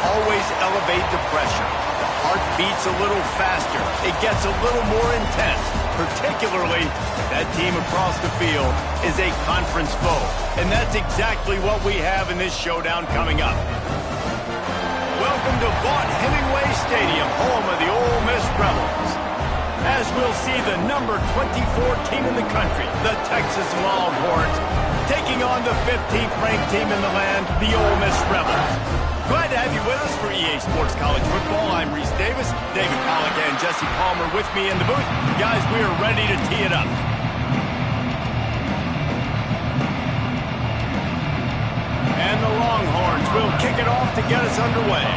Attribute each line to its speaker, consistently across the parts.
Speaker 1: always elevate the pressure. The heart beats a little faster. It gets a little more intense, particularly if that team across the field is a conference foe. And that's exactly what we have in this showdown coming up. Welcome to Vaught-Hemingway Stadium, home of the Ole Miss Rebels. As we'll see the number 24 team in the country, the Texas Longhorns, taking on the 15th ranked team in the land, the Ole Miss Rebels. Glad to have you with us for EA Sports College Football. I'm Reese Davis, David Pollack and Jesse Palmer with me in the booth. Guys, we are ready to tee it up. And the Longhorns will kick it off to get us underway.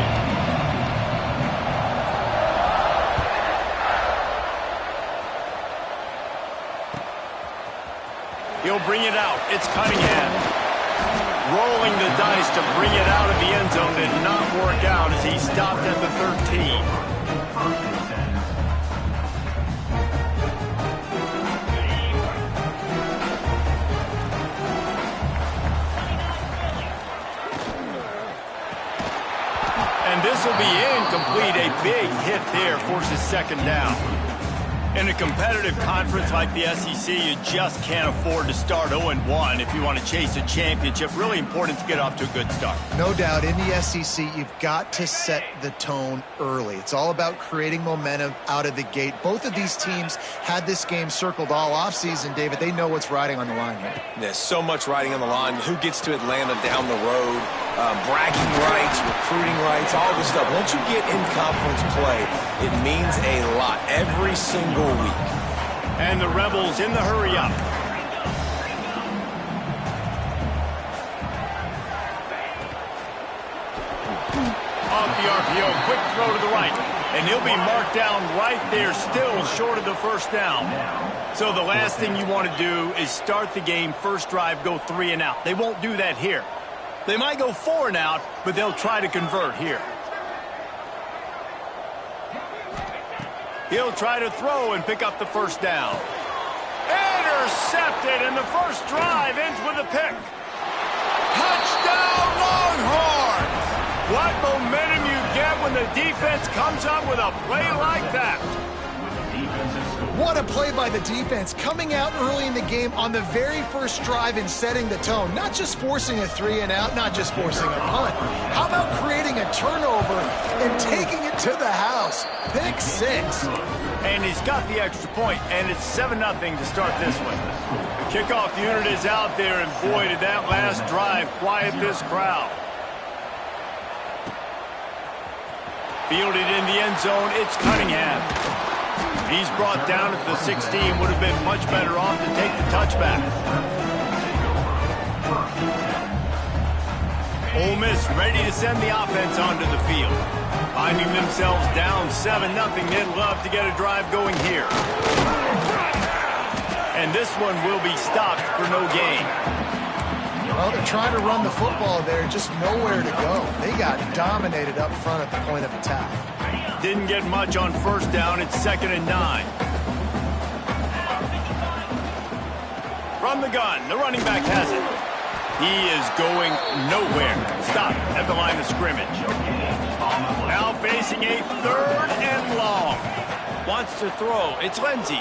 Speaker 1: He'll bring it out. It's Cunningham. Rolling the dice to bring it out of the end zone did not work out as he stopped at the 13. And this will be incomplete. A big hit there forces second down. In a competitive conference like the SEC, you just can't afford to start 0-1 if you want to chase a championship. Really important to get off to a good start.
Speaker 2: No doubt, in the SEC, you've got to set the tone early. It's all about creating momentum out of the gate. Both of these teams had this game circled all offseason, David. They know what's riding on the line here.
Speaker 3: There's so much riding on the line. Who gets to Atlanta down the road? Bragging rights, recruiting rights, all this stuff. Once you get in conference play, it means a lot every single week.
Speaker 1: And the Rebels in the hurry up. Off the RPO, quick throw to the right. And he'll be marked down right there, still short of the first down. So the last thing you want to do is start the game, first drive, go 3 and out. They won't do that here. They might go 4 and out, but they'll try to convert here. He'll try to throw and pick up the first down. Intercepted, and the first drive ends with a pick. Touchdown, Longhorns! What momentum you get when the defense comes up with a play like that.
Speaker 2: What a play by the defense, coming out early in the game on the very first drive and setting the tone. Not just forcing a 3 and out, not just forcing a punt. How about creating a turnover and taking it to the house? Pick 6.
Speaker 1: And he's got the extra point, and it's 7-0 to start this one. The kickoff unit is out there, and boy, did that last drive quiet this crowd. Fielded in the end zone, it's Cunningham. He's brought down at the 16, would have been much better off to take the touchback. Ole Miss ready to send the offense onto the field. Finding themselves down 7-0, they'd love to get a drive going here. And this one will be stopped for no gain.
Speaker 2: Well, they're trying to run the football there, just nowhere to go. They got dominated up front at the point of attack.
Speaker 1: Didn't get much on first down. It's 2nd and 9. From the gun, the running back has it. He is going nowhere. Stop at the line of scrimmage. Now facing a 3rd and long. Wants to throw. It's Lindsey.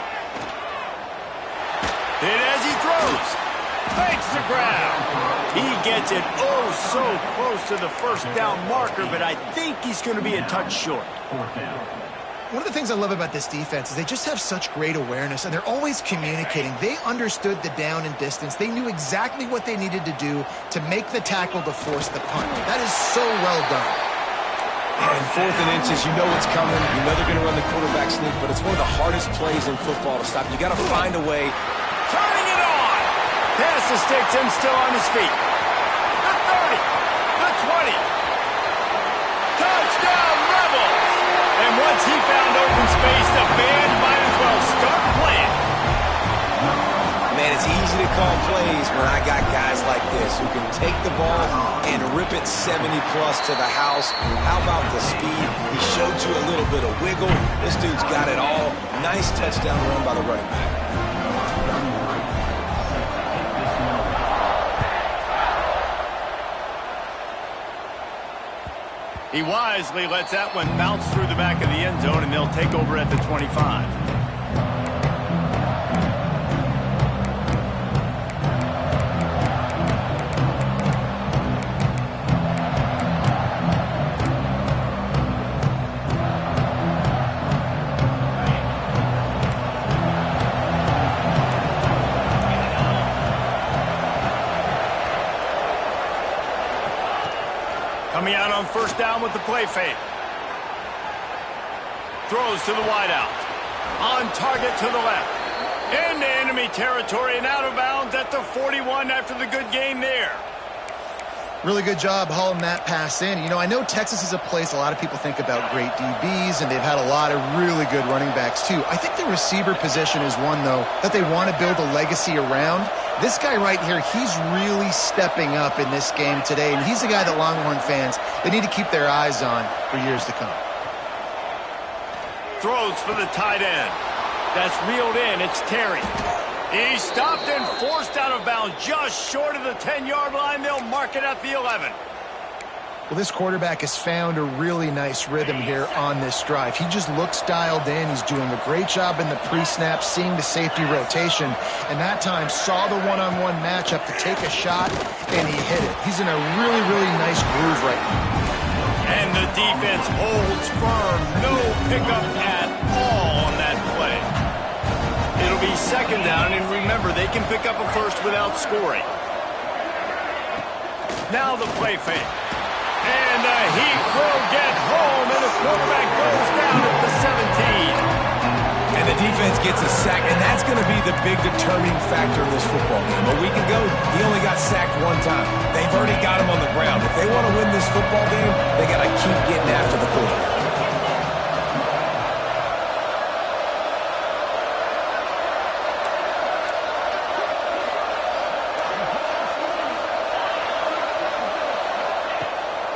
Speaker 1: And as he throws, fakes the grab. He gets it so close to the first down marker, but I think he's going to be a touch short.
Speaker 2: One of the things I love about this defense is they just have such great awareness, and they're always communicating. They understood the down and distance. They knew exactly what they needed to do to make the tackle to force the punt. That is so well done.
Speaker 3: And 4th and inches, you know it's coming. You know they're going to run the quarterback sneak, but it's one of the hardest plays in football to stop. You got to find a way.
Speaker 1: Turning it on. Pass the sticks and still on his feet. The 30. The 20. Touchdown, Rebels. And once he found open space, the band might as well start playing.
Speaker 3: Man, it's easy to call plays when I got guys like this who can take the ball and rip it 70-plus to the house. How about the speed? He showed you a little bit of wiggle. This dude's got it all. Nice touchdown run by the running back.
Speaker 1: He wisely lets that one bounce through the back of the end zone, and they'll take over at the 25. Coming out on first down with the play fake. Throws to the wideout. On target to the left. Into enemy territory and out of bounds at the 41 after the good gain there.
Speaker 2: Really good job hauling that pass in. You know, I know Texas is a place a lot of people think about great DBs, and they've had a lot of really good running backs too. I think the receiver position is one, though, that they want to build a legacy around. This guy right here, he's really stepping up in this game today, and he's the guy that Longhorn fans, they need to keep their eyes on for years to come.
Speaker 1: Throws for the tight end. That's reeled in. It's Terry. He's stopped and forced out of bounds just short of the 10-yard line. They'll mark it at the 11.
Speaker 2: Well, this quarterback has found a really nice rhythm here on this drive. He just looks dialed in. He's doing a great job in the pre-snap, seeing the safety rotation, and that time saw the one-on-one matchup to take a shot, and he hit it. He's in a really, really nice groove right now.
Speaker 1: And the defense holds firm. No pickup at all on that play. It'll be second down, and remember, they can pick up a first without scoring. Now the play fake. And the Heat will get home, and the quarterback goes down at the 17.
Speaker 3: And the defense gets a sack, and that's going to be the big determining factor in this football game. A week ago, he only got sacked one time. They've already got him on the ground. If they want to win this football game, they got to keep getting after the quarterback.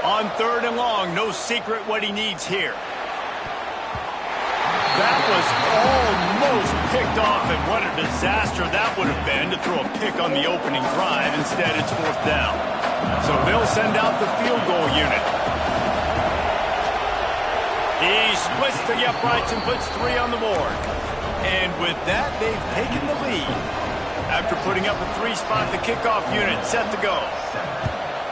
Speaker 1: On third and long, no secret what he needs here. That was almost picked off, and what a disaster that would have been to throw a pick on the opening drive. Instead, it's fourth down. So they'll send out the field goal unit. He splits the uprights and puts 3 on the board. And with that, they've taken the lead. After putting up a 3-spot, the kickoff unit set to go.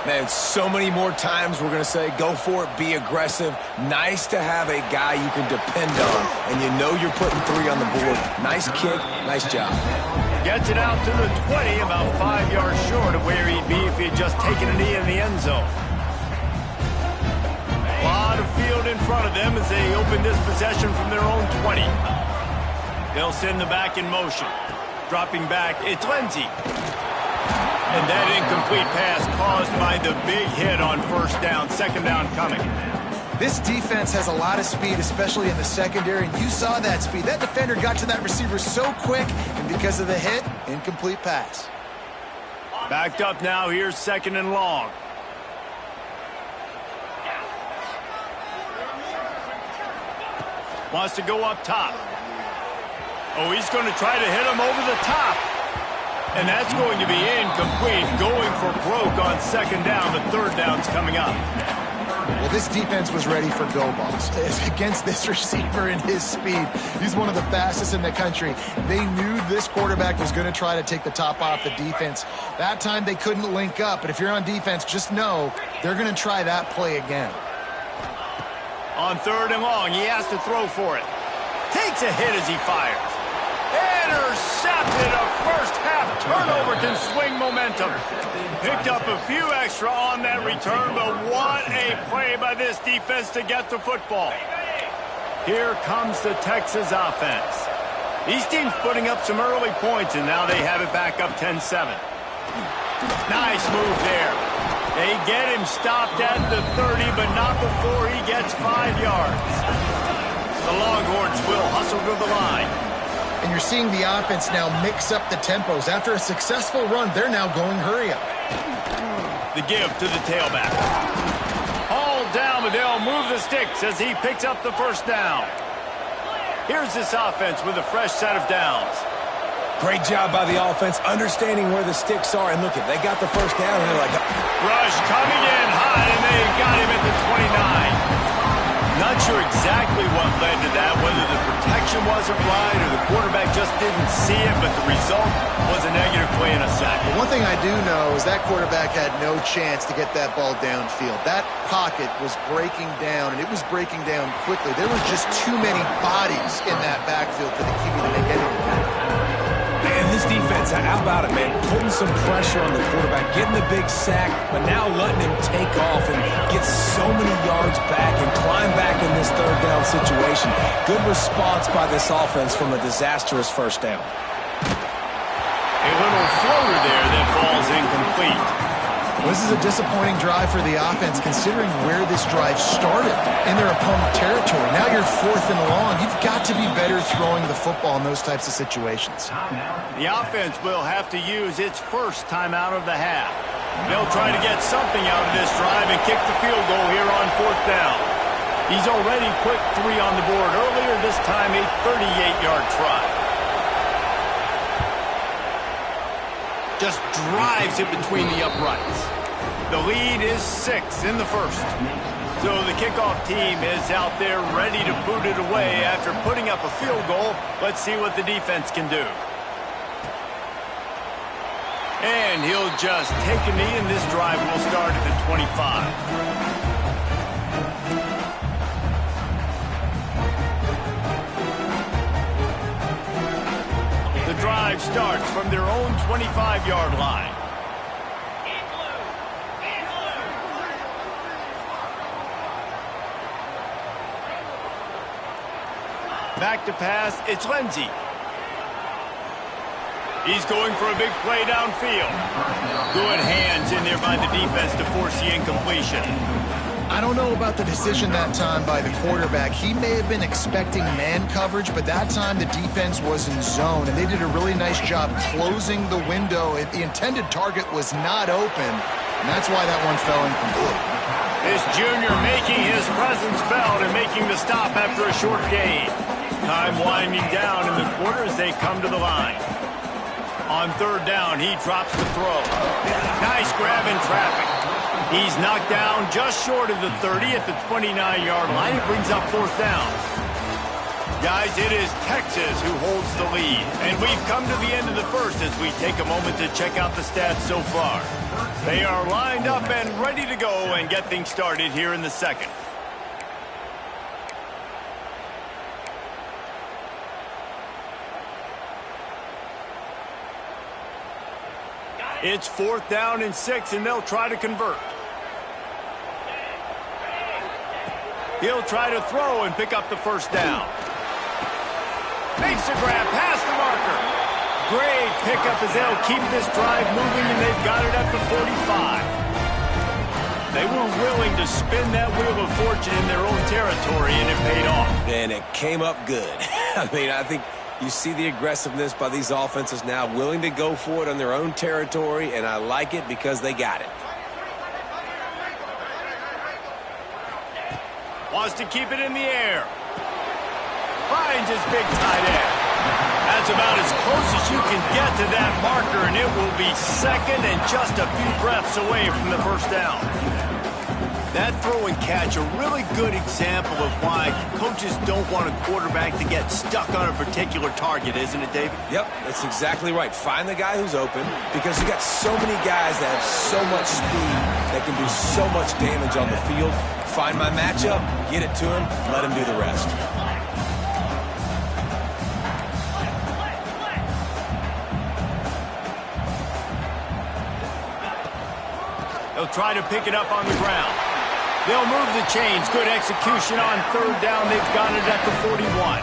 Speaker 3: Man, so many more times we're going to say, go for it, be aggressive. Nice to have a guy you can depend on, and you know you're putting 3 on the board. Nice kick, nice job.
Speaker 1: Gets it out to the 20, about 5 yards short of where he'd be if he had just taken a knee in the end zone. A lot of field in front of them as they open this possession from their own 20. They'll send the back in motion. Dropping back, it's Lindsey. And that incomplete pass caused by the big hit on first down. Second down coming.
Speaker 2: This defense has a lot of speed, especially in the secondary, and you saw that speed. That defender got to that receiver so quick, and because of the hit, incomplete pass.
Speaker 1: Backed up now, here's second and long. Wants to go up top. Oh, he's going to try to hit him over the top. And that's going to be incomplete, going for broke on second down. The third down's coming up.
Speaker 2: Well, this defense was ready for go balls. Against this receiver and his speed, he's one of the fastest in the country. They knew this quarterback was going to try to take the top off the defense. That time they couldn't link up, but if you're on defense, just know they're going to try that play again.
Speaker 1: On third and long, he has to throw for it. Takes a hit as he fires. Intercepted. A first-half turnover can swing momentum. Picked up a few extra on that return, but what a play by this defense to get the football. Here comes the Texas offense. These teams putting up some early points, and now they have it back up 10-7. Nice move there. They get him stopped at the 30, but not before he gets 5 yards. The Longhorns will hustle to the line.
Speaker 2: And you're seeing the offense now mix up the tempos. After a successful run, they're now going hurry up.
Speaker 1: The give to the tailback. Hauled down, but they'll move the sticks as he picks up the first down. Here's this offense with a fresh set of downs.
Speaker 3: Great job by the offense, understanding where the sticks are. And look, they got the first down, and they're like...
Speaker 1: Rush coming in high, and they got him at the 29. Not sure exactly what led to that, whether the protection wasn't right or the quarterback just didn't see it, but the result was a negative play and a sack.
Speaker 2: One thing I do know is that quarterback had no chance to get that ball downfield. That pocket was breaking down, and it was breaking down quickly. There was just too many bodies in that backfield for the QB to make anything happen.
Speaker 3: And this defense, how about it, man? Putting some pressure on the quarterback, getting the big sack, but now letting him take off and get so many yards back and climb back in this third down situation. Good response by this offense from a disastrous first down.
Speaker 1: A little floater there that falls incomplete.
Speaker 2: This is a disappointing drive for the offense, considering where this drive started in their opponent territory. Now you're 4th and long. You've got to be better throwing the football in those types of situations.
Speaker 1: The offense will have to use its first timeout of the half. They'll try to get something out of this drive and kick the field goal here on 4th down. He's already put 3 on the board earlier, this time a 38-yard try. Just drives it between the uprights. The lead is 6 in the first. So the kickoff team is out there ready to boot it away after putting up a field goal. Let's see what the defense can do. And he'll just take a knee, and this drive will start at the 25. The drive starts from their own 25-yard line. Back to pass, it's Lindsey. He's going for a big play downfield. Good hands in there by the defense to force the incompletion.
Speaker 2: I don't know about the decision that time by the quarterback. He may have been expecting man coverage, but that time the defense was in zone, and they did a really nice job closing the window. The intended target was not open, and that's why that one fell incomplete.
Speaker 1: This junior making his presence felt and making the stop after a short gain. Time winding down in the quarter as they come to the line. On 3rd down, he drops the throw. Nice grab in traffic. He's knocked down just short of the 30 at the 29-yard line. It brings up 4th down. Guys, it is Texas who holds the lead. And we've come to the end of the first as we take a moment to check out the stats so far. They are lined up and ready to go and get things started here in the second. It's 4th down and 6, and they'll try to convert. He'll try to throw and pick up the first down. Makes a grab past the marker. Great pickup as they'll keep this drive moving, and they've got it at the 45. They were willing to spin that wheel of fortune in their own territory, and it paid off.
Speaker 3: And it came up good. I mean, I think you see the aggressiveness by these offenses now, willing to go for it on their own territory, and I like it because they got it.
Speaker 1: Wants to keep it in the air. Finds his big tight end. That's about as close as you can get to that marker, and it will be second and just a few breaths away from the first down. That throw and catch, a really good example of why coaches don't want a quarterback to get stuck on a particular target, isn't it, David?
Speaker 3: Yep, that's exactly right. Find the guy who's open, because you got so many guys that have so much speed that can do so much damage on the field. Find my matchup, get it to him, let him do the rest.
Speaker 1: They'll try to pick it up on the ground. They'll move the chains. Good execution on 3rd down. They've got it at the 41.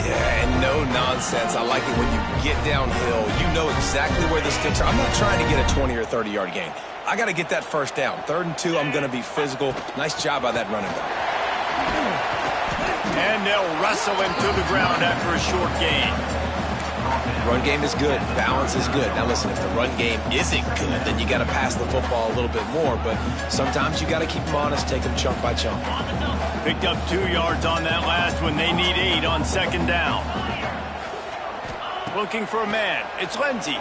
Speaker 3: Yeah, and no nonsense. I like it when you get downhill. You know exactly where the sticks are. I'm not trying to get a 20 or 30-yard gain. I got to get that first down. 3rd and 2, I'm going to be physical. Nice job by that running back.
Speaker 1: And they'll wrestle him to the ground after a short gain.
Speaker 3: Run game is good. Balance is good. Now listen, if the run game isn't good, then you got to pass the football a little bit more. But sometimes you got to keep them honest, take them chunk by chunk.
Speaker 1: Picked up 2 yards on that last one. They need 8 on 2nd down. Looking for a man. It's Lindsey.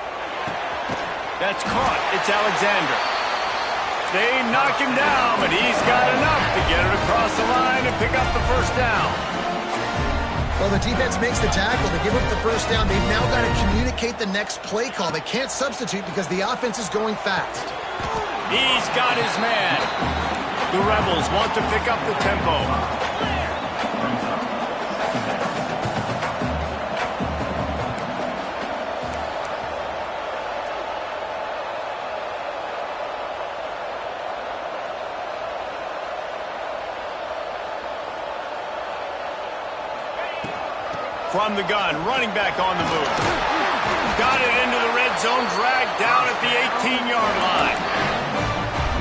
Speaker 1: That's caught. It's Alexander. They knock him down, but he's got enough to get it across the line and pick up the first down.
Speaker 2: Well, the defense makes the tackle. They give up the first down. They've now got to communicate the next play call. They can't substitute because the offense is going fast.
Speaker 1: He's got his man. The Rebels want to pick up the tempo. From the gun, running back on the move. Got it into the red zone, dragged down at the 18-yard line.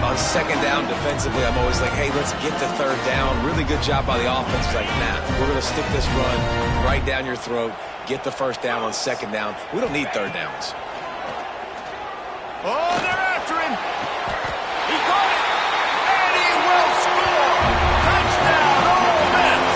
Speaker 3: On second down defensively, I'm always like, hey, let's get the third down. Really good job by the offense. It's like, nah, we're going to stick this run right down your throat, get the first down on second down. We don't need third downs.
Speaker 1: Oh, they're after him. He caught it. And he will score. Touchdown, Ole Miss.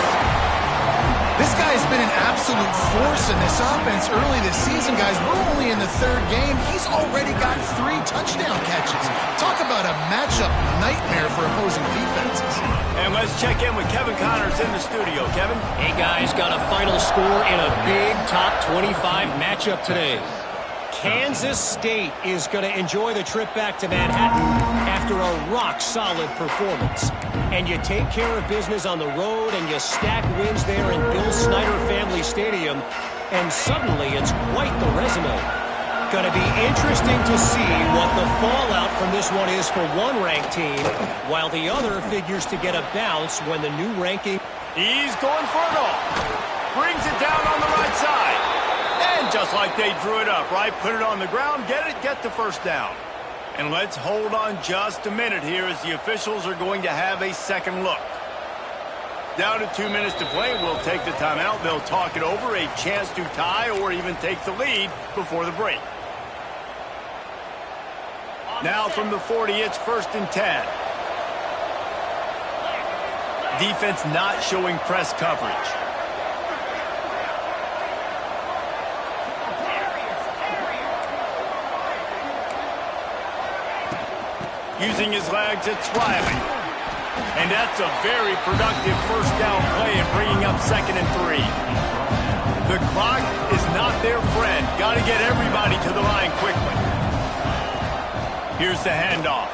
Speaker 2: This guy's been an absolute force in this offense early this season, guys. We're only in the third game. He's already got 3 touchdown catches. Talk about a matchup nightmare for opposing defenses.
Speaker 1: And let's check in with Kevin Connors in the studio. Kevin?
Speaker 4: Hey, guys, got a final score in a big top 25 matchup today. Kansas State is going to enjoy the trip back to Manhattan after a rock-solid performance. And you take care of business on the road and you stack wins there in Bill Snyder Family Stadium, and suddenly it's quite the resume. Going to be interesting to see what the fallout from this one is for one ranked team, while the other figures to get a bounce when the new ranking...
Speaker 1: He's going for it all. Brings it down on the right side. And just like they drew it up, right? Put it on the ground, get the first down. And let's hold on just a minute here as the officials are going to have a second look. Down to 2 minutes to play, we'll take the timeout. They'll talk it over, a chance to tie or even take the lead before the break. Now from the 40, it's 1st and 10. Defense not showing press coverage. Using his legs, it's Riley. And that's a very productive first down play and bringing up 2nd and 3. The clock is not their friend. Got to get everybody to the line quickly. Here's the handoff.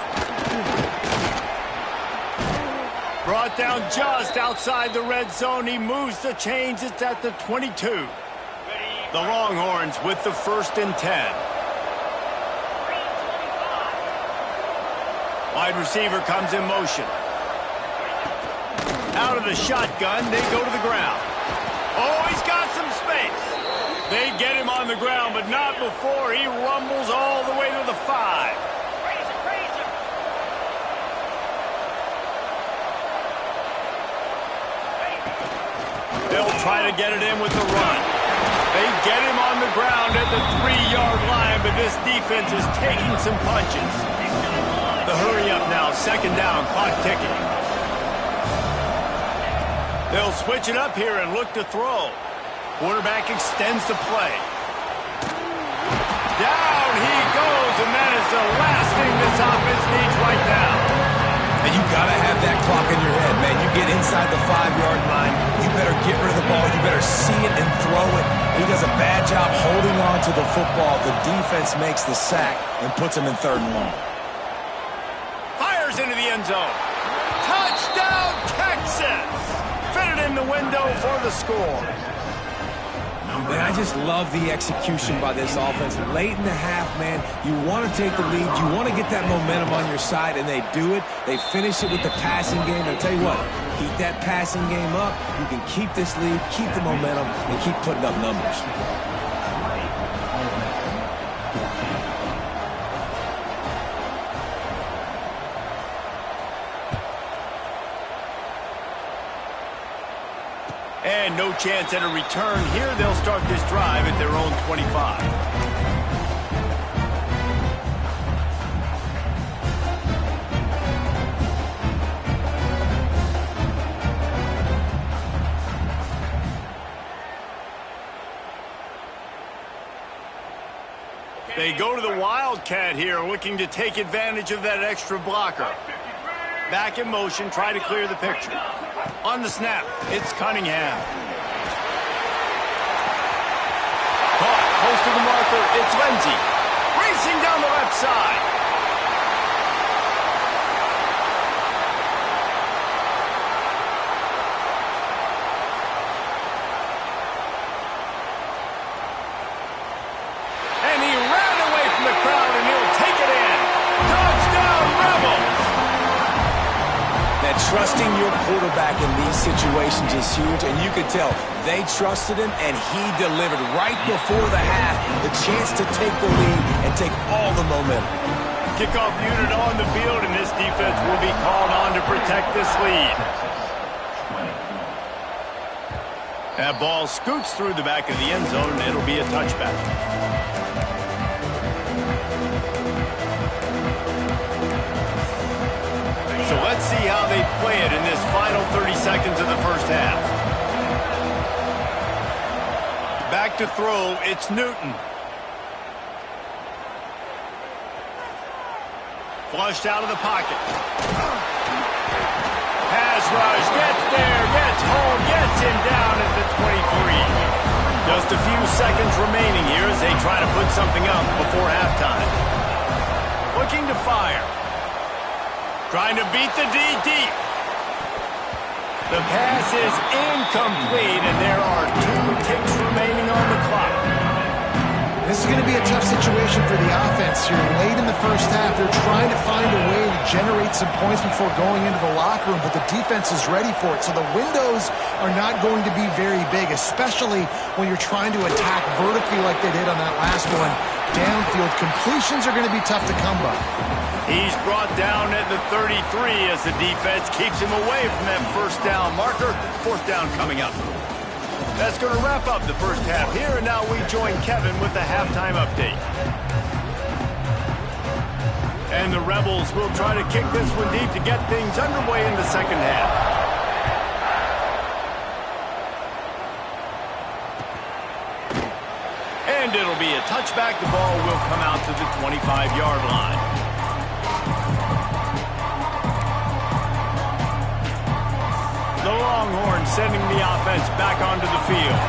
Speaker 1: Brought down just outside the red zone. He moves the chains. It's at the 22. The Longhorns with the 1st and 10. Wide receiver comes in motion. Out of the shotgun, they go to the ground. Oh, he's got some space. They get him on the ground, but not before he rumbles all the way to the 5. They'll try to get it in with the run. They get him on the ground at the 3-yard line, but this defense is taking some punches. The hurry up now, 2nd down, clock ticking. They'll switch it up here and look to throw. Quarterback extends the play. Down he goes, and that is the last thing this offense needs right now.
Speaker 3: And you got to have that clock in your head, man. You get inside the 5-yard line, you better get rid of the ball. You better see it and throw it. He does a bad job holding on to the football. The defense makes the sack and puts him in 3rd and long.
Speaker 1: Fires into the end zone. Touchdown, Texas! Fitted in the window for the score.
Speaker 3: Man, I just love the execution by this offense. Late in the half, man, you want to take the lead. You want to get that momentum on your side, and they do it. They finish it with the passing game. And I'll tell you what, keep that passing game up. You can keep this lead, keep the momentum, and keep putting up numbers.
Speaker 1: And no chance at a return here. They'll start this drive at their own 25. They go to the Wildcat here, looking to take advantage of that extra blocker. Back in motion, try to clear the picture. On the snap, it's Cunningham. Caught, close to the marker, it's Lindsey. Racing down the left side.
Speaker 3: Trusting your quarterback in these situations is huge, and you could tell they trusted him, and he delivered right before the half, the chance to take the lead and take all the momentum.
Speaker 1: Kickoff unit on the field, and this defense will be called on to protect this lead. That ball scoots through the back of the end zone, and it'll be a touchback. So let's see how they play it in this final 30 seconds of the first half. Back to throw, it's Newton. Flushed out of the pocket. Pass rush, gets there, gets home, gets him down at the 23. Just a few seconds remaining here as they try to put something up before halftime. Looking to fire. Trying to beat the D deep. The pass is incomplete, and there are 2 ticks remaining on the clock.
Speaker 2: This is going to be a tough situation for the offense here. Late in the first half, they're trying to find a way to generate some points before going into the locker room, but the defense is ready for it. So the windows are not going to be very big, especially when you're trying to attack vertically like they did on that last one. Downfield completions are going to be tough to come by.
Speaker 1: He's brought down at the 33 as the defense keeps him away from that first down marker. 4th down coming up. That's going to wrap up the first half here, and now we join Kevin with the halftime update. And the Rebels will try to kick this one deep to get things underway in the second half. And it'll be a touchback. The ball will come out to the 25-yard line. The Longhorns sending the offense back onto the field.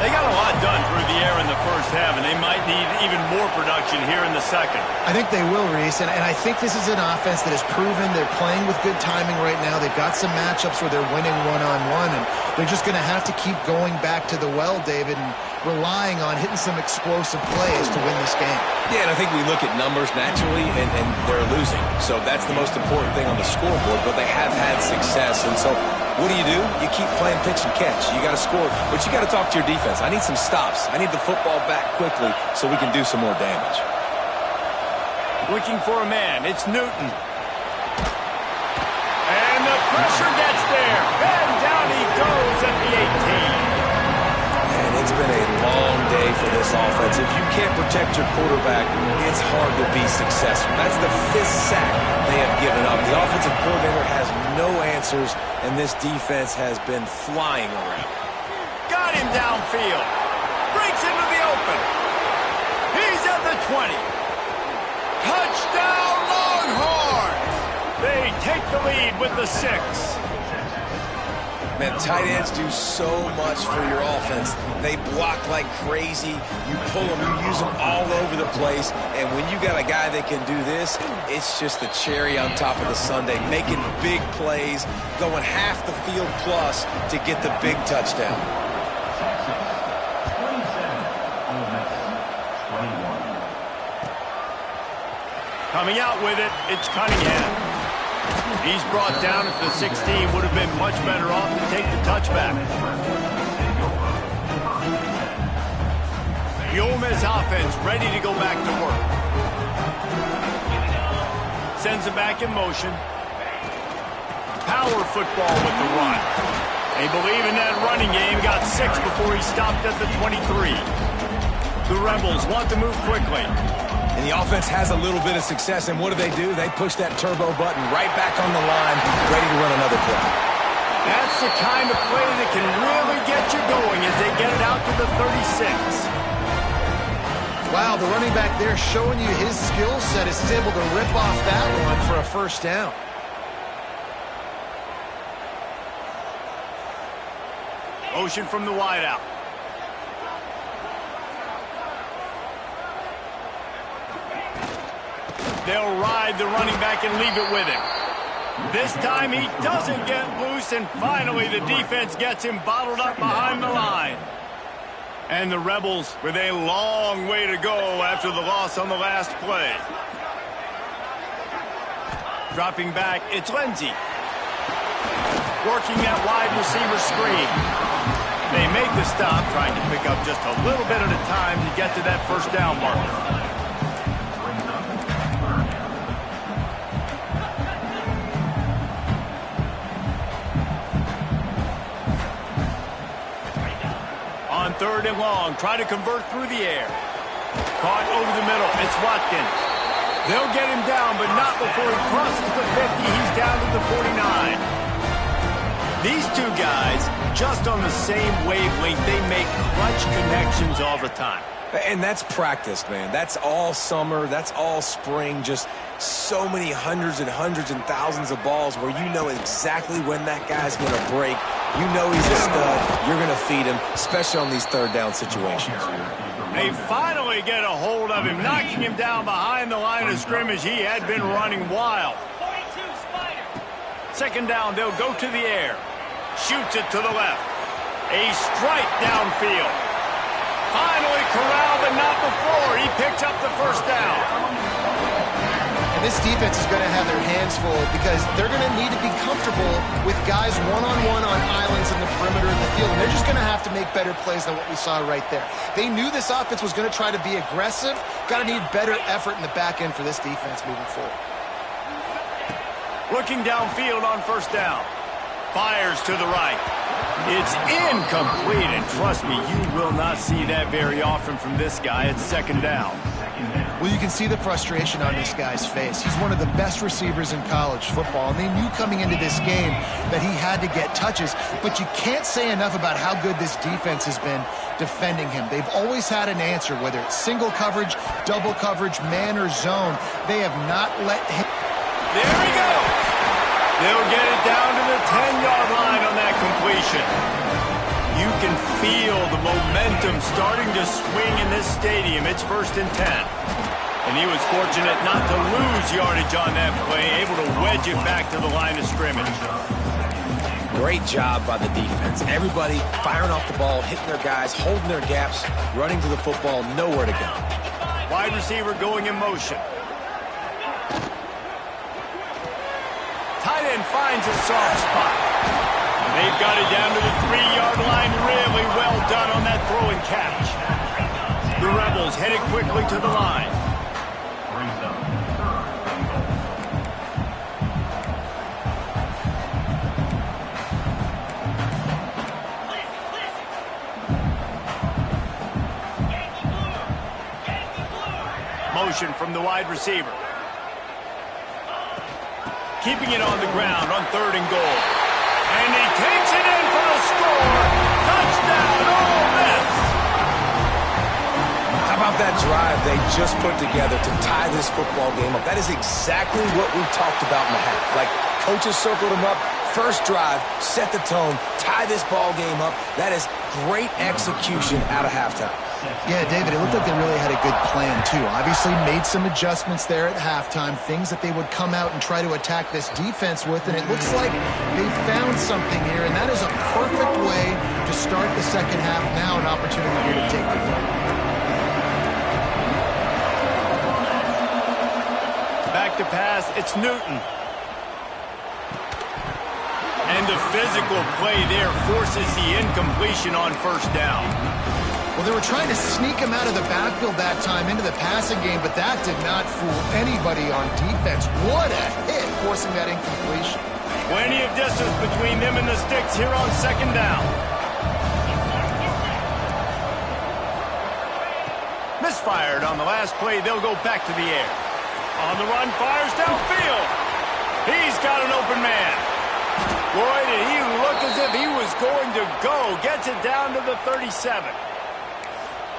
Speaker 1: They got a lot done through the air in the first half, and they might need even more production here in the second.
Speaker 2: I think they will, Reese, and I think this is an offense that has proven they're playing with good timing right now. They've got some matchups where they're winning one-on-one, and they're just going to have to keep going back to the well, David, and relying on hitting some explosive plays to win this game.
Speaker 3: Yeah, and I think we look at numbers naturally, and they're losing. So that's the most important thing on the scoreboard, but they have had success, and so what do? You keep playing pitch and catch. You got to score, but you got to talk to your defense. I need some stops. I need the football back quickly so we can do some more damage.
Speaker 1: Looking for a man. It's Newton. And the pressure gets there. And down he goes at the 18.
Speaker 3: And it's been a long day for this offense. If you can't protect your quarterback, it's hard to be successful. That's the 5th sack they have given up. The offensive coordinator has no answers, and this defense has been flying around.
Speaker 1: Got him downfield. Breaks into the open. He's at the 20. Touchdown, Longhorns! They take the lead with the 6.
Speaker 3: Man, tight ends do so much for your offense. They block like crazy. You pull them, you use them all over the place. And when you got a guy that can do this, it's just the cherry on top of the sundae, making big plays, going half the field plus to get the big touchdown.
Speaker 1: Coming out with it, it's Cunningham. He's brought down at the 16. Would have been much better off to take the touchback. The Ole Miss offense ready to go back to work. Sends it back in motion. Power football with the run. They believe in that running game. Got 6 before he stopped at the 23. The Rebels want to move quickly.
Speaker 3: And the offense has a little bit of success, and what do? They push that turbo button right back on the line, ready to run another play.
Speaker 1: That's the kind of play that can really get you going as they get it out to the 36.
Speaker 2: Wow, the running back there showing you his skill set is able to rip off that one for a first down.
Speaker 1: Motion from the wideout. They'll ride the running back and leave it with him. This time he doesn't get loose, and finally the defense gets him bottled up behind the line. And the Rebels with a long way to go after the loss on the last play. Dropping back, it's Lindsey. Working that wide receiver screen. They make the stop, trying to pick up just a little bit at a time to get to that first down marker. On 3rd and long, try to convert through the air. Caught over the middle, it's Watkins. They'll get him down, but not before he crosses the 50. He's down to the 49. These two guys, just on the same wavelength, they make clutch connections all the time.
Speaker 3: And that's practice, man. That's all summer. That's all spring. Just so many hundreds and thousands of balls where you know exactly when that guy's going to break. You know he's a stud. You're going to feed him, especially on these 3rd down situations.
Speaker 1: They finally get a hold of him, knocking him down behind the line of scrimmage. He had been running wild. 2nd down, they'll go to the air. Shoots it to the left. A strike downfield. Finally corralled, but not before. He picks up the first down.
Speaker 2: And this defense is going to have their hands full because they're going to need to be comfortable with guys one-on-one on islands in the perimeter of the field. And they're just going to have to make better plays than what we saw right there. They knew this offense was going to try to be aggressive. Got to need better effort in the back end for this defense moving forward.
Speaker 1: Looking downfield on 1st down. Fires to the right. It's incomplete, and trust me, you will not see that very often from this guy. It's 2nd down.
Speaker 2: Well, you can see the frustration on this guy's face. He's one of the best receivers in college football, and they knew coming into this game that he had to get touches, but you can't say enough about how good this defense has been defending him. They've always had an answer, whether it's single coverage, double coverage, man, or zone. They have not let him...
Speaker 1: There he goes! They'll get it down to the 10-yard line on that completion. You can feel the momentum starting to swing in this stadium. It's 1st and 10. And he was fortunate not to lose yardage on that play, able to wedge it back to the line of scrimmage.
Speaker 3: Great job by the defense. Everybody firing off the ball, hitting their guys, holding their gaps, running to the football, nowhere to go.
Speaker 1: Wide receiver going in motion. Tight end finds a soft spot. They've got it down to the 3-yard line. Really well done on that throw and catch. The Rebels headed quickly to the line. Motion from the wide receiver. Keeping it on the ground on 3rd and goal. And he takes it in for a score. Touchdown, Ole Miss.
Speaker 3: How about that drive they just put together to tie this football game up? That is exactly what we talked about in the half. Like, coaches circled him up. First drive, set the tone, tie this ball game up. That is great execution out of halftime.
Speaker 2: Yeah, David, it looked like they really had a good plan, too. Obviously made some adjustments there at halftime, things that they would come out and try to attack this defense with, and it looks like they found something here, and that is a perfect way to start the 2nd half. Now an opportunity here to take the lead.
Speaker 1: Back to pass, it's Newton. And the physical play there forces the incompletion on 1st down.
Speaker 2: Well, they were trying to sneak him out of the backfield that time into the passing game, but that did not fool anybody on defense. What a hit, forcing that incompletion.
Speaker 1: Plenty of distance between them and the sticks here on 2nd down. Misfired on the last play. They'll go back to the air. On the run, fires downfield. He's got an open man. Boy, did he look as if he was going to go. Gets it down to the 37.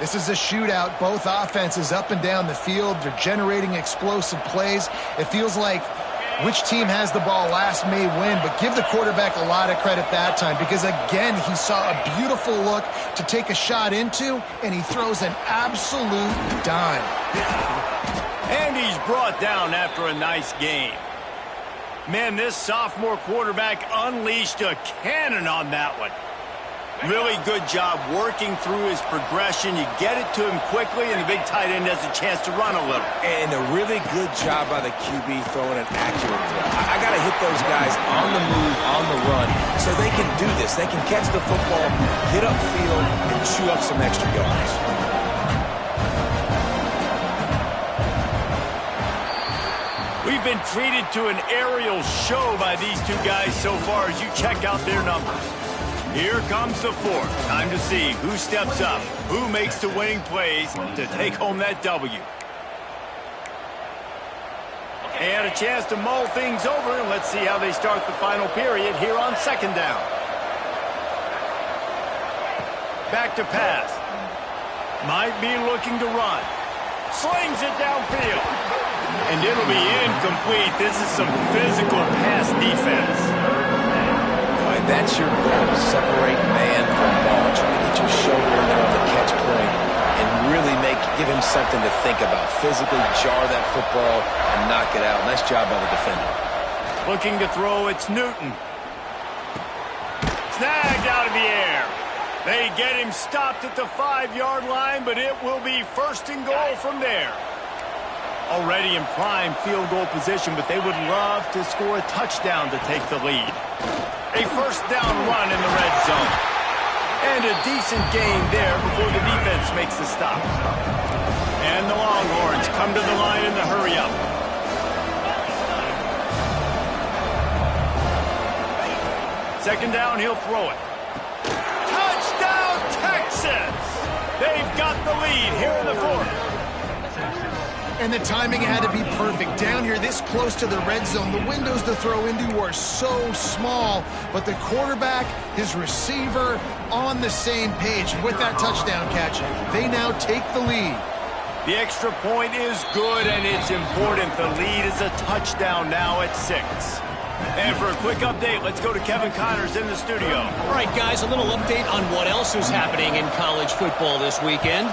Speaker 2: This is a shootout. Both offenses up and down the field. They're generating explosive plays. It feels like which team has the ball last may win, but give the quarterback a lot of credit that time because, again, he saw a beautiful look to take a shot into, and he throws an absolute dime.
Speaker 1: And he's brought down after a nice game. Man, this sophomore quarterback unleashed a cannon on that one. Really good job working through his progression. You get it to him quickly, and the big tight end has a chance to run a little.
Speaker 3: And a really good job by the QB throwing an accurate throw. I got to hit those guys on the move, on the run, so they can do this. They can catch the football, get upfield, and chew up some extra yards.
Speaker 1: We've been treated to an aerial show by these two guys so far as you check out their numbers. Here comes the fourth. Time to see who steps up, who makes the winning plays to take home that W. They had a chance to mull things over, and let's see how they start the final period here on second down. Back to pass. Might be looking to run. Slings it downfield. And it'll be incomplete. This is some physical pass defense.
Speaker 3: That's your goal. Separate man from ball. Try to get your shoulder in there on the catch point and really give him something to think about. Physically jar that football and knock it out. Nice job by the defender.
Speaker 1: Looking to throw, it's Newton. Snagged out of the air. They get him stopped at the 5-yard line, but it will be first and goal from there. Already in prime field goal position, but they would love to score a touchdown to take the lead. A first down run in the red zone. And a decent gain there before the defense makes the stop. And the Longhorns come to the line in the hurry-up. Second down, he'll throw it. Touchdown, Texas! They've got the lead here in the fourth.
Speaker 2: And the timing had to be perfect. Down here, this close to the red zone, the windows to throw into are so small, but the quarterback, his receiver, on the same page. With that touchdown catch, they now take the lead.
Speaker 1: The extra point is good, and it's important. The lead is a touchdown now at 6. And for a quick update, let's go to Kevin Connors in the studio.
Speaker 4: All right, guys, a little update on what else is happening in college football this weekend.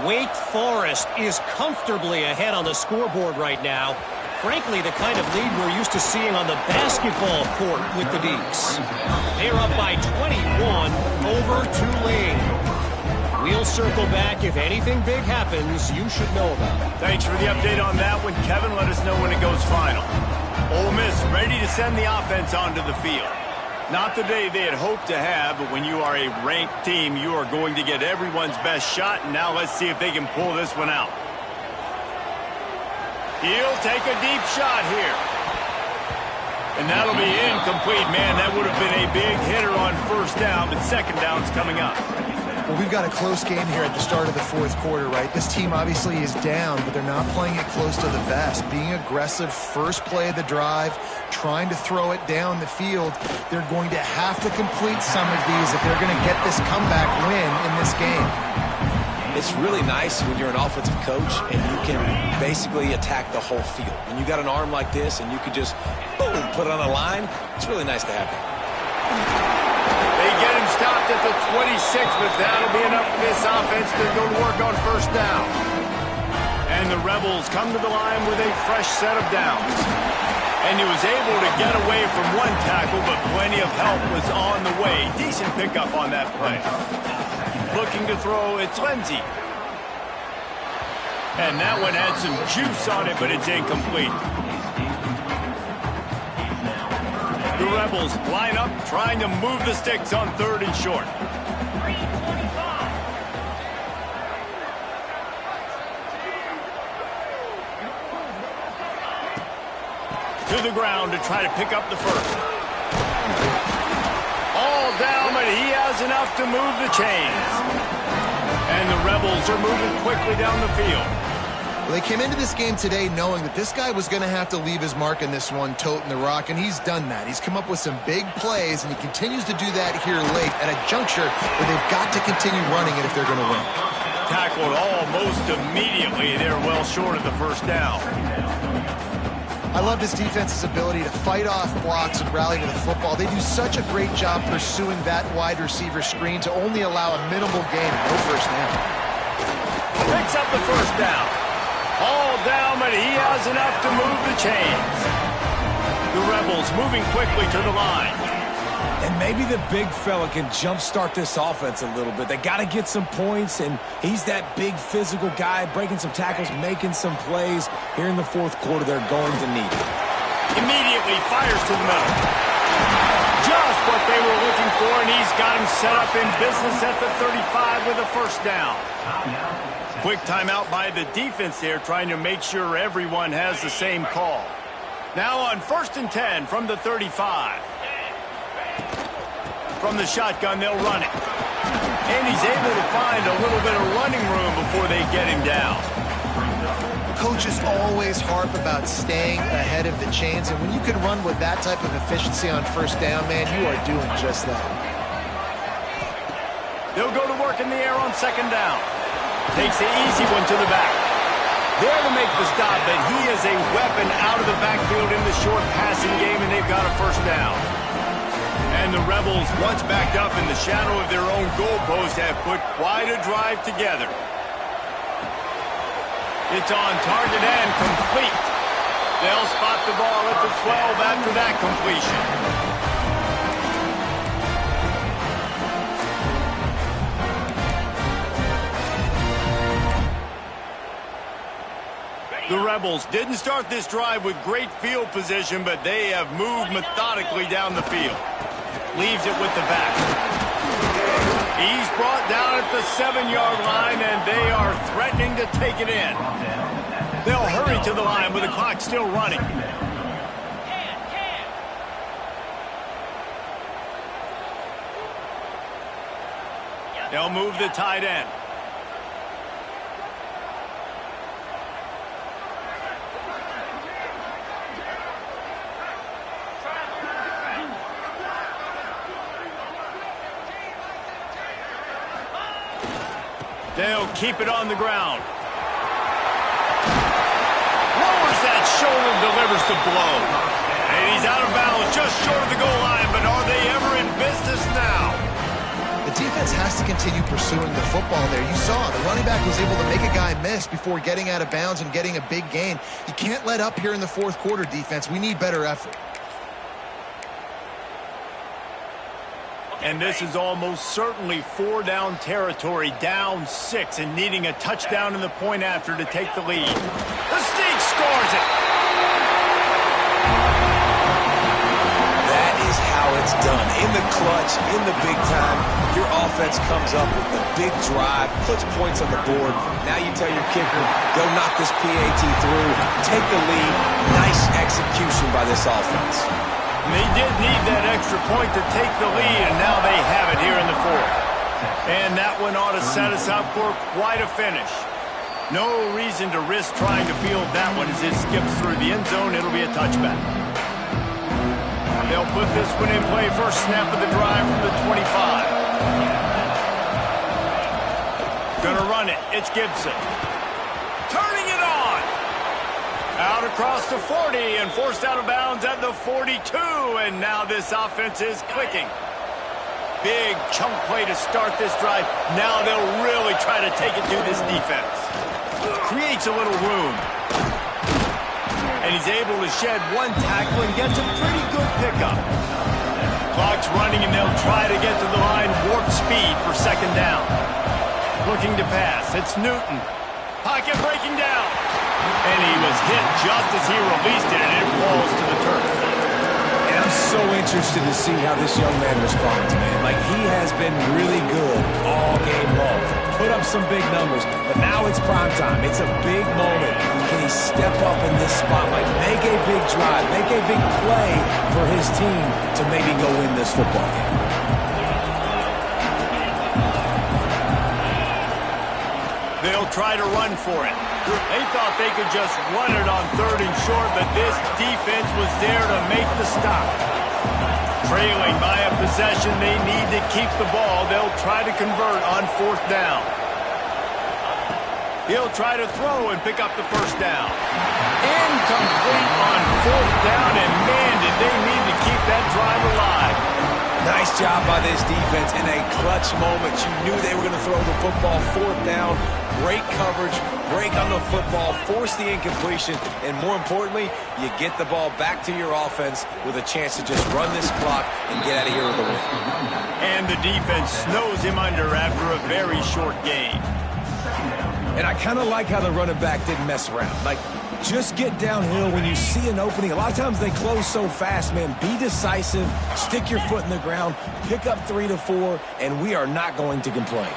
Speaker 4: Wake Forest is comfortably ahead on the scoreboard right now. Frankly, the kind of lead we're used to seeing on the basketball court with the Deacs. They're up by 21 over Tulane. We'll circle back. If anything big happens, you should know about it.
Speaker 1: Thanks for the update on that one, Kevin. Let us know when it goes final. Ole Miss ready to send the offense onto the field. Not the day they had hoped to have, but when you are a ranked team, you are going to get everyone's best shot, and now let's see if they can pull this one out. He'll take a deep shot here. And that'll be incomplete. Man, that would have been a big hitter on first down, but second down's coming up.
Speaker 2: Well, we've got a close game here at the start of the fourth quarter, right? This team obviously is down, but they're not playing it close to the vest. Being aggressive, first play of the drive, trying to throw it down the field. They're going to have to complete some of these if they're going to get this comeback win in this game.
Speaker 3: It's really nice when you're an offensive coach and you can basically attack the whole field. When you got an arm like this and you can just, boom, put it on a line, it's really nice to have that.
Speaker 1: They get him stopped at the 26, but that'll be enough for this offense to go to work on first down. And the Rebels come to the line with a fresh set of downs. And he was able to get away from one tackle, but plenty of help was on the way. Decent pickup on that play. Looking to throw, it's Lindsey. And that one had some juice on it, but it's incomplete. The Rebels line up, trying to move the sticks on third and short. To the ground to try to pick up the first. All down, but he has enough to move the chains. And the Rebels are moving quickly down the field.
Speaker 2: Well, they came into this game today knowing that this guy was going to have to leave his mark in this one, toting the rock, and he's done that. He's come up with some big plays, and he continues to do that here late at a juncture where they've got to continue running it if they're going to win.
Speaker 1: Tackled almost immediately. They're well short of the first down.
Speaker 2: I loved his defense's ability to fight off blocks and rally to the football. They do such a great job pursuing that wide receiver screen to only allow a minimal gain and no first down.
Speaker 1: Picks up the first down. All down, but he has enough to move the chains. The Rebels moving quickly to the line.
Speaker 3: And maybe the big fella can jumpstart this offense a little bit. They got to get some points, and he's that big physical guy, breaking some tackles, making some plays. Here in the fourth quarter, they're going to need it.
Speaker 1: Immediately fires to the middle. Just what they were looking for, and he's got him set up in business at the 35 with a first down. Quick timeout by the defense there, trying to make sure everyone has the same call. Now on 1st and 10 from the 35. From the shotgun, they'll run it. And he's able to find a little bit of running room before they get him down.
Speaker 2: Coaches always harp about staying ahead of the chains, and when you can run with that type of efficiency on first down, man, you are doing just that.
Speaker 1: They'll go to work in the air on 2nd down. Takes the easy one to the back. There to make the stop, but he is a weapon out of the backfield in the short passing game, and they've got a first down. And the Rebels, once backed up in the shadow of their own goalpost, have put quite a drive together. It's on target and complete. They'll spot the ball at the 12 after that completion. The Rebels didn't start this drive with great field position, but they have moved methodically down the field. Leaves it with the back. He's brought down at the 7-yard line, and they are threatening to take it in. They'll hurry to the line with the clock still running. They'll move the tight end. They'll keep it on the ground. Lowers that shoulder, delivers the blow. And he's out of bounds just short of the goal line, but are they ever in business now?
Speaker 2: The defense has to continue pursuing the football there. You saw the running back was able to make a guy miss before getting out of bounds and getting a big gain. You can't let up here in the fourth quarter, defense. We need better effort.
Speaker 1: And this is almost certainly 4-down territory, down 6, and needing a touchdown in the point after to take the lead. The Sneak scores it!
Speaker 3: That is how it's done. In the clutch, in the big time, your offense comes up with a big drive, puts points on the board. Now you tell your kicker, go knock this PAT through, take the lead. Nice execution by this offense.
Speaker 1: They did need that extra point to take the lead, and now they have it here in the fourth. And that one ought to set us up for quite a finish. No reason to risk trying to field that one as it skips through the end zone. It'll be a touchback. They'll put this one in play. First snap of the drive from the 25. Gonna run it. It's Gibson. Turning it on. Out across the 40 and forced out of bounds at the 42. And now this offense is clicking. Big chunk play to start this drive. Now they'll really try to take it to this defense. Creates a little room. And he's able to shed one tackle and gets a pretty good pickup. Clock's running and they'll try to get to the line. Warp speed for 2nd down. Looking to pass. It's Newton. Pocket breaking down. And he was hit just as he released it, and it falls to the turf.
Speaker 3: And I'm so interested to see how this young man responds, man. Like, he has been really good all game long. Put up some big numbers, but now it's prime time. It's a big moment. Can he step up in this spotlight, make a big drive, make a big play for his team to maybe go win this football game?
Speaker 1: They'll try to run for it. They thought they could just run it on 3rd and short, but this defense was there to make the stop. Trailing by a possession, they need to keep the ball. They'll try to convert on 4th down. He'll try to throw and pick up the first down. Incomplete on fourth down, and man, did they need to keep that drive alive.
Speaker 3: Nice job by this defense in a clutch moment. You knew they were going to throw the football. Fourth down, great coverage, break on the football, force the incompletion, and more importantly, you get the ball back to your offense with a chance to just run this clock and get out of here with a win.
Speaker 1: And the defense snows him under after a very short gain.
Speaker 3: And I kind of like how the running back didn't mess around. Like, just get downhill when you see an opening. A lot of times they close so fast, man. Be decisive, stick your foot in the ground, pick up 3 to 4, and we are not going to complain.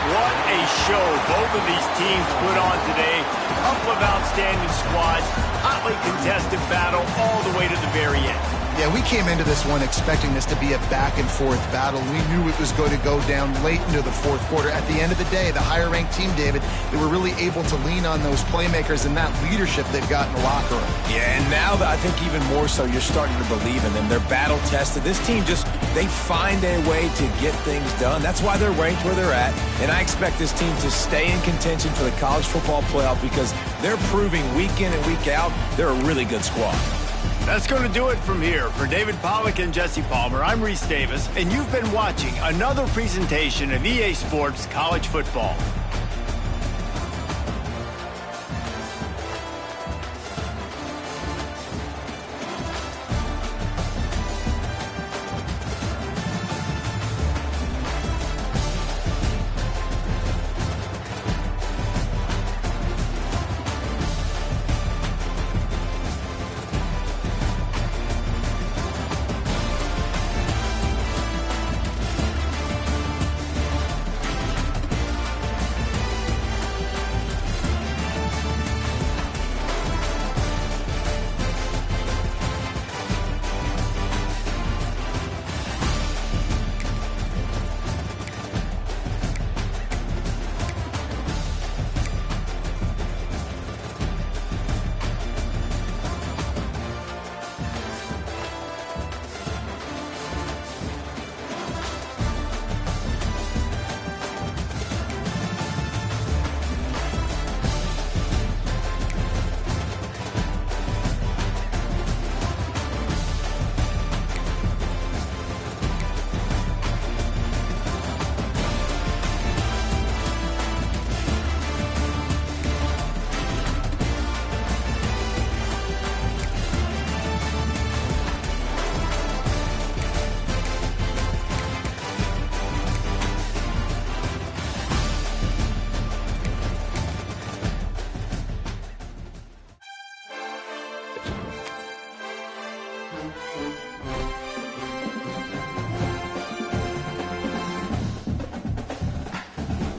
Speaker 1: What a show both of these teams put on today. A couple of outstanding squads, hotly contested battle all the way to the very end.
Speaker 2: Yeah, we came into this one expecting this to be a back-and-forth battle. We knew it was going to go down late into the fourth quarter. At the end of the day, the higher-ranked team, David, they were really able to lean on those playmakers and that leadership they've got in the locker room.
Speaker 3: Yeah, and now I think even more so, you're starting to believe in them. They're battle-tested. This team they find a way to get things done. That's why they're ranked where they're at. And I expect this team to stay in contention for the college football playoff because they're proving week in and week out they're a really good squad.
Speaker 1: That's going to do it from here. For David Pollack and Jesse Palmer, I'm Reese Davis, and you've been watching another presentation of EA Sports College Football.